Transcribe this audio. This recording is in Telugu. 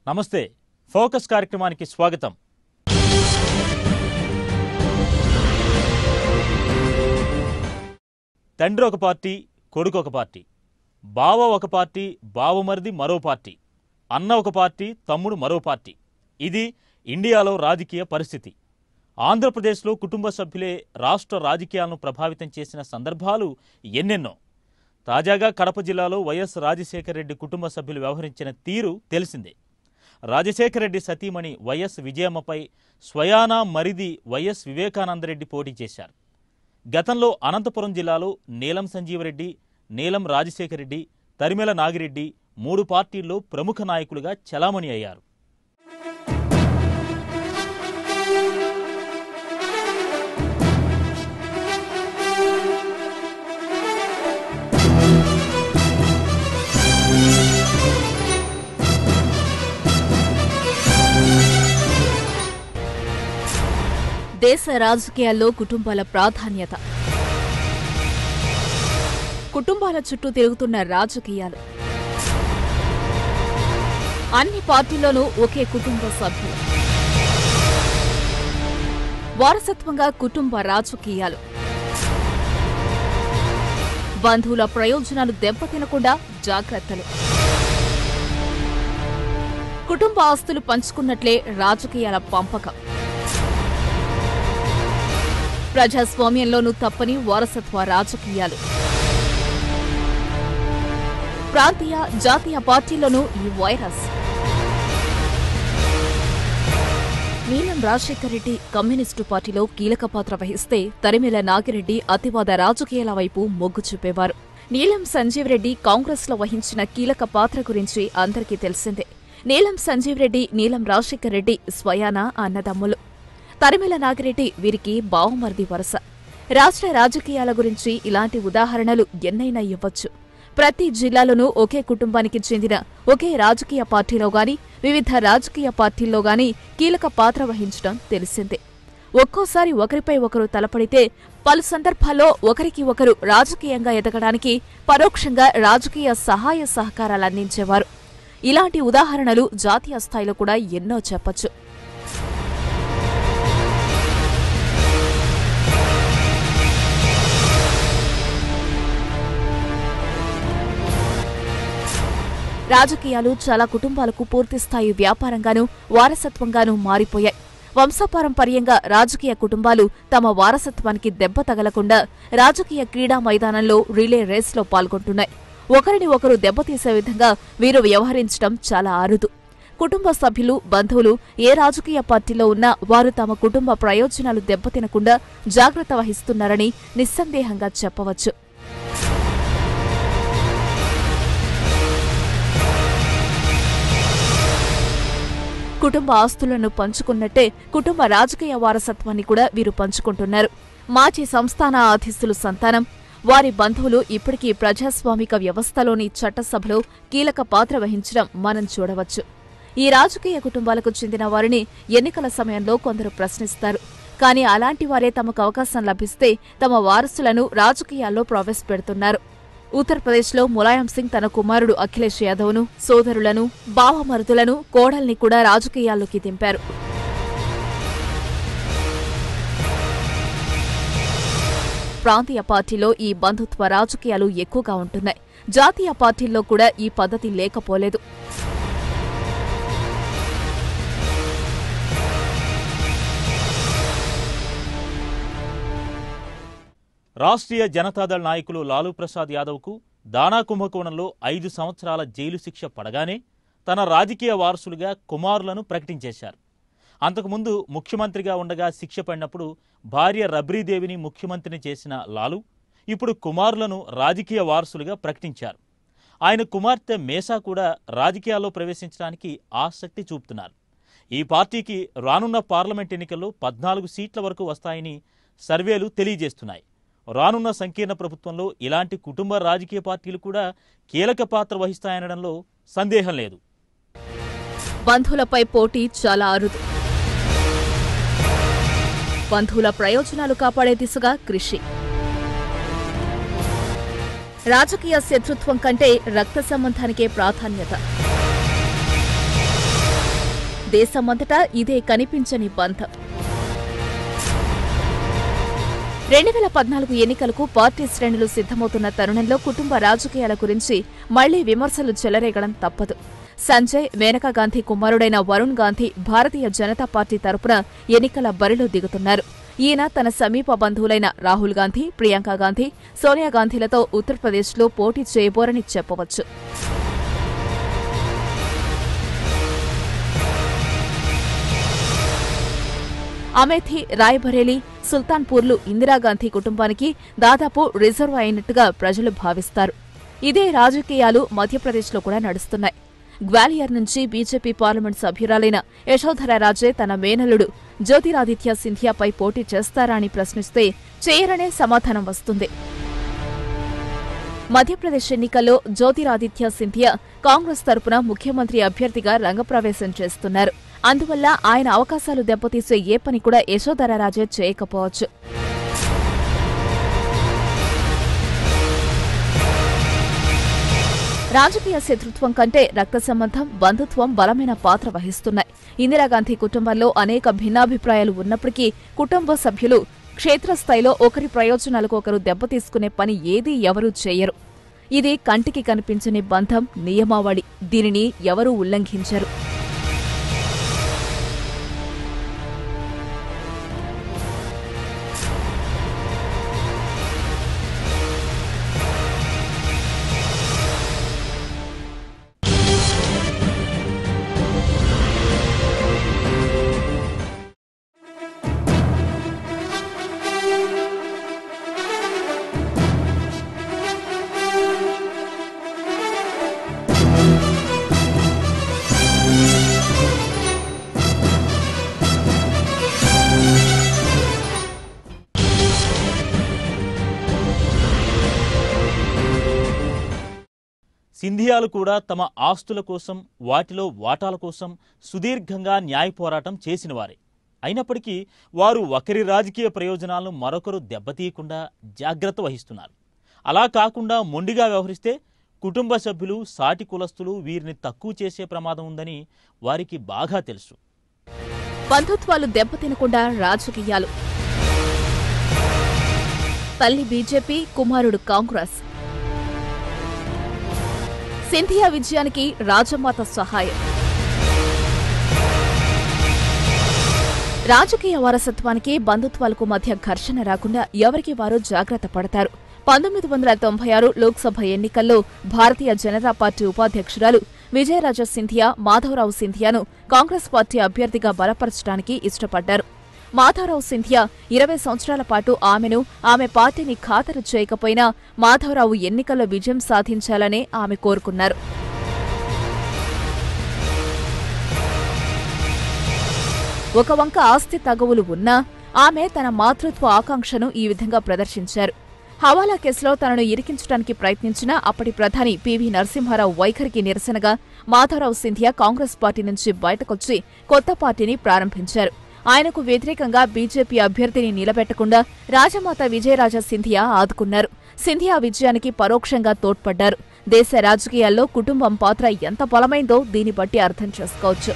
నమస్తే ఫోకస్ కార్యక్రమానికి స్వాగతం. తండ్రి ఒక పార్టీ, కొడుకు ఒక పార్టీ, బావ ఒక పార్టీ, బావమరిది మరో పార్టీ, అన్న ఒక పార్టీ, తమ్ముడు మరో పార్టీ. ఇది ఇండియాలో రాజకీయ పరిస్థితి. ఆంధ్రప్రదేశ్లో కుటుంబ సభ్యులే రాష్ట్ర రాజకీయాలను ప్రభావితం చేసిన సందర్భాలు ఎన్నెన్నో. తాజాగా కడప జిల్లాలో వైఎస్ రాజశేఖర రెడ్డి కుటుంబ సభ్యులు వ్యవహరించిన తీరు తెలిసిందే. రాజశేఖర రెడ్డి సతీమణి వైఎస్ విజయమ్మపై స్వయానా మరిది వైఎస్ వివేకానందరెడ్డి పోటీ చేశారు. గతంలో అనంతపురం జిల్లాలో నీలం సంజీవరెడ్డి, నీలం రాజశేఖర రెడ్డి, తరిమెల నాగిరెడ్డి 3 పార్టీల్లో ప్రముఖ నాయకులుగా చలామణి అయ్యారు. దేశ రాజకీయాల్లో కుటుంబాల ప్రాధాన్యత, కుటుంబాల చుట్టూ తిరుగుతున్న రాజకీయాలు, అన్ని పార్టీల్లోనూ ఒకే కుటుంబ సభ్యులు, వారసత్వంగా కుటుంబ రాజకీయాలు, బంధువుల ప్రయోజనాలు దెబ్బతినకుండా జాగ్రత్తలు, కుటుంబ ఆస్తులు పంచుకున్నట్లే రాజకీయాల పంపకం, ప్రజాస్వామ్యంలోనూ తప్పని వారసత్వ రాజకీయాలు, ప్రాంతీయ జాతీయ పార్టీల్లోనూ ఈ వైరస్. నీలం రాజశేఖర రెడ్డి కమ్యూనిస్టు పార్టీలో కీలక పాత్ర వహిస్తే తరిమెల నాగిరెడ్డి అతివాద రాజకీయాల వైపు మొగ్గు చూపేవారు. నీలం సంజీవ్ రెడ్డి కాంగ్రెస్లో వహించిన కీలక పాత్ర గురించి అందరికీ తెలిసిందే. నీలం సంజీవ్ రెడ్డి, నీలం రాజశేఖర రెడ్డి స్వయానా అన్నదమ్ములు. తరిమెల నాగిరెడ్డి వీరికి బావమరిది వరుస. రాష్ట్ర రాజకీయాల గురించి ఇలాంటి ఉదాహరణలు ఎన్నైనా ఇవ్వచ్చు. ప్రతి జిల్లాలోనూ ఒకే కుటుంబానికి చెందిన ఒకే రాజకీయ పార్టీలో గాని, వివిధ రాజకీయ పార్టీల్లో గాని కీలక పాత్ర వహించడం తెలిసిందే. ఒక్కోసారి ఒకరిపై ఒకరు తలపడితే పలు సందర్భాల్లో ఒకరికి ఒకరు రాజకీయంగా ఎదగడానికి పరోక్షంగా రాజకీయ సహాయ సహకారాలు అందించేవారు. ఇలాంటి ఉదాహరణలు జాతీయ స్థాయిలో కూడా ఎన్నో చెప్పొచ్చు. రాజకీయాలు చాలా కుటుంబాలకు పూర్తిస్థాయి వ్యాపారంగానూ వారసత్వంగానూ మారిపోయాయి. వంశపారంపర్యంగా రాజకీయ కుటుంబాలు తమ వారసత్వానికి దెబ్బ తగలకుండా రాజకీయ క్రీడా మైదానంలో రిలే రేస్లో పాల్గొంటున్నాయి. ఒకరిని ఒకరు దెబ్బతీసే విధంగా వీరు వ్యవహరించడం చాలా అరుదు. కుటుంబ సభ్యులు, బంధువులు ఏ రాజకీయ పార్టీలో ఉన్నా వారు తమ కుటుంబ ప్రయోజనాలు దెబ్బతినకుండా జాగ్రత్త వహిస్తున్నారని నిస్సందేహంగా చెప్పవచ్చు. కుటుంబ ఆస్తులను పంచుకున్నట్టే కుటుంబ రాజకీయ వారసత్వాన్ని కూడా వీరు పంచుకుంటున్నారు. మాజీ సంస్థానాధీశులు సంతానం, వారి బంధువులు ఇప్పటికీ ప్రజాస్వామిక వ్యవస్థలోని చట్టసభలో కీలక పాత్ర వహించడం మనం చూడవచ్చు. ఈ రాజకీయ కుటుంబాలకు చెందిన వారిని ఎన్నికల సమయంలో కొందరు ప్రశ్నిస్తారు. కానీ అలాంటి వారే తమకు అవకాశం లభిస్తే తమ వారసులను రాజకీయాల్లో ప్రవేశపెడుతున్నారు. ఉత్తరప్రదేశ్లో ములాయం సింగ్ తన కుమారుడు అఖిలేష్ యాదవ్ను, సోదరులను, బావమరుదులను, కోడల్ని కూడా రాజకీయాల్లోకి దింపారు. ప్రాంతీయ పార్టీలో ఈ బంధుత్వ రాజకీయాలు ఎక్కువగా ఉంటున్నాయి. జాతీయ పార్టీల్లో కూడా ఈ పద్ధతి లేకపోలేదు. రాష్ట్రీయ జనతాదళ్ నాయకులు లాలూ ప్రసాద్ యాదవ్కు దానా కుంభకోణంలో 5 సంవత్సరాల జైలు శిక్ష పడగానే తన రాజకీయ వారసులుగా కుమారులను ప్రకటించేశారు. అంతకుముందు ముఖ్యమంత్రిగా ఉండగా శిక్ష పడినప్పుడు భార్య రబ్రీదేవిని ముఖ్యమంత్రిని చేసిన లాలూ ఇప్పుడు కుమారులను రాజకీయ వారసులుగా ప్రకటించారు. ఆయన కుమార్తె మేసా కూడా రాజకీయాల్లో ప్రవేశించడానికి ఆసక్తి చూపుతున్నారు. ఈ పార్టీకి రానున్న పార్లమెంట్ ఎన్నికల్లో 14 సీట్ల వరకు వస్తాయని సర్వేలు తెలియజేస్తున్నాయి. రానున్న సంకీర్ణ ప్రభుత్వంలో ఇలాంటి కుటుంబ రాజకీయ పార్టీలు కూడా కీలక పాత్ర వహిస్తాయనడంలో సందేహం లేదు. బంధువులపై పోటీ చాలా అరుదు. బంధువుల ప్రయోజనాలు కాపాడే దిశగా కృషి. రాజకీయ శత్రుత్వం కంటే రక్త సంబంధానికే ప్రాధాన్యత. దేశమంతటా ఇదే కనిపించని బంధం. 2014 ఎన్నికలకు పార్టీ శ్రేణులు సిద్ధమవుతున్న తరుణంలో కుటుంబ రాజకీయాల గురించి మళ్లీ విమర్శలు చెలరేగడం తప్పదు. సంజయ్, మేనకా గాంధీ కుమారుడైన వరుణ్ గాంధీ భారతీయ జనతా పార్టీ తరపున ఎన్నికల బరిలో దిగుతున్నారు. ఈయన తన సమీప బంధువులైన రాహుల్ గాంధీ, ప్రియాంక గాంధీ, సోనియా గాంధీలతో ఉత్తరప్రదేశ్లో పోటీ చేయబోరని చెప్పవచ్చు. అమేథీ, రాయ్బరేలీ, సుల్తాన్పూర్లు ఇందిరాగాంధీ కుటుంబానికి దాదాపు రిజర్వ్ అయినట్టుగా ప్రజలు భావిస్తారు. ఇదే రాజకీయాలు మధ్యప్రదేశ్లో కూడా నడుస్తున్నాయి. గ్వాలియర్ నుంచి బీజేపీ పార్లమెంట్ సభ్యురాలైన యశోధర రాజే తన మేనల్లుడు జ్యోతిరాదిత్య సింధియాపై పోటీ చేస్తారా అని ప్రశ్నిస్తే చేయరనే సమాధానం వస్తుంది. మధ్యప్రదేశ్ ఎన్నికల్లో జ్యోతిరాదిత్య సింధియా కాంగ్రెస్ తరపున ముఖ్యమంత్రి అభ్యర్థిగా రంగప్రవేశం చేస్తున్నారు. అందువల్ల ఆయన అవకాశాలు దెబ్బతీసే ఏ పని కూడా యశోధర రాజే చేయకపోవచ్చు. రాజకీయ శత్రుత్వం కంటే రక్త సంబంధం, బంధుత్వం బలమైన పాత్ర వహిస్తున్నాయి. ఇందిరాగాంధీ కుటుంబంలో అనేక భిన్నాభిప్రాయాలు ఉన్నప్పటికీ కుటుంబ సభ్యులు క్షేత్రస్థాయిలో ఒకరి ప్రయోజనాలకు ఒకరు దెబ్బతీసుకునే పని ఏదీ ఎవరూ చేయరు. ఇది కంటికి కనిపించని బంధం, నియమావళి. దీనిని ఎవరూ ఉల్లంఘించరు. సింధియాలు కూడా తమ ఆస్తుల కోసం, వాటిలో వాటాల కోసం సుదీర్ఘంగా న్యాయ పోరాటం చేసినవారే. అయినప్పటికీ వారు ఒకరి రాజకీయ ప్రయోజనాలను మరొకరు దెబ్బతీయకుండా జాగ్రత్త వహిస్తున్నారు. అలా కాకుండా మొండిగా వ్యవహరిస్తే కుటుంబ సభ్యులు, సాటి కులస్తులు వీరిని తక్కువ చేసే ప్రమాదం ఉందని వారికి బాగా తెలుసు. బంధుత్వాలు దెబ్బతినకుండా రాజకీయాలు. తల్లి బీజేపీ, కుమారుడు కాంగ్రెస్. సింధియా విజయానికి రాజమాత సహాయం. రాజకీయ వారసత్వానికి, బంధుత్వాలకు మధ్య ఘర్షణ రాకుండా ఎవరికి వారు జాగ్రత్త పడతారు. 1996 లోక్సభ ఎన్నికల్లో భారతీయ జనతా పార్టీ ఉపాధ్యక్షురాలు విజయరాజ సింధియా మాధవరావు సింధియాను కాంగ్రెస్ పార్టీ అభ్యర్థిగా బలపరచడానికి ఇష్టపడ్డారు. మాధవరావు సింధియా 20 సంవత్సరాల పాటు ఆమెను, ఆమె పార్టీని ఖాతరు చేయకపోయినా మాధవరావు ఎన్నికల్లో విజయం సాధించాలనే ఆమె కోరుకున్నారు. ఒక వంక ఆస్తి తగవులు ఉన్నా ఆమె తన మాతృత్వ ఆకాంక్షను ఈ విధంగా ప్రదర్శించారు. హవాలా కేసులో తనను ఇరికించడానికి ప్రయత్నించిన అప్పటి ప్రధాని పివి నరసింహారావు వైఖరికి నిరసనగా మాధవరావు సింధియా కాంగ్రెస్ పార్టీ నుంచి బయటకొచ్చి కొత్త పార్టీని ప్రారంభించారు. ఆయనకు వ్యతిరేకంగా బీజేపీ అభ్యర్థిని నిలబెట్టకుండా రాజమాత విజయరాజ సింధియా ఆదుకున్నారు. సింధియా విజయానికి పరోక్షంగా తోడ్పడ్డారు. దేశ రాజకీయాల్లో కుటుంబం పాత్ర ఎంత బలమైందో దీన్ని బట్టి అర్థం చేసుకోవచ్చు.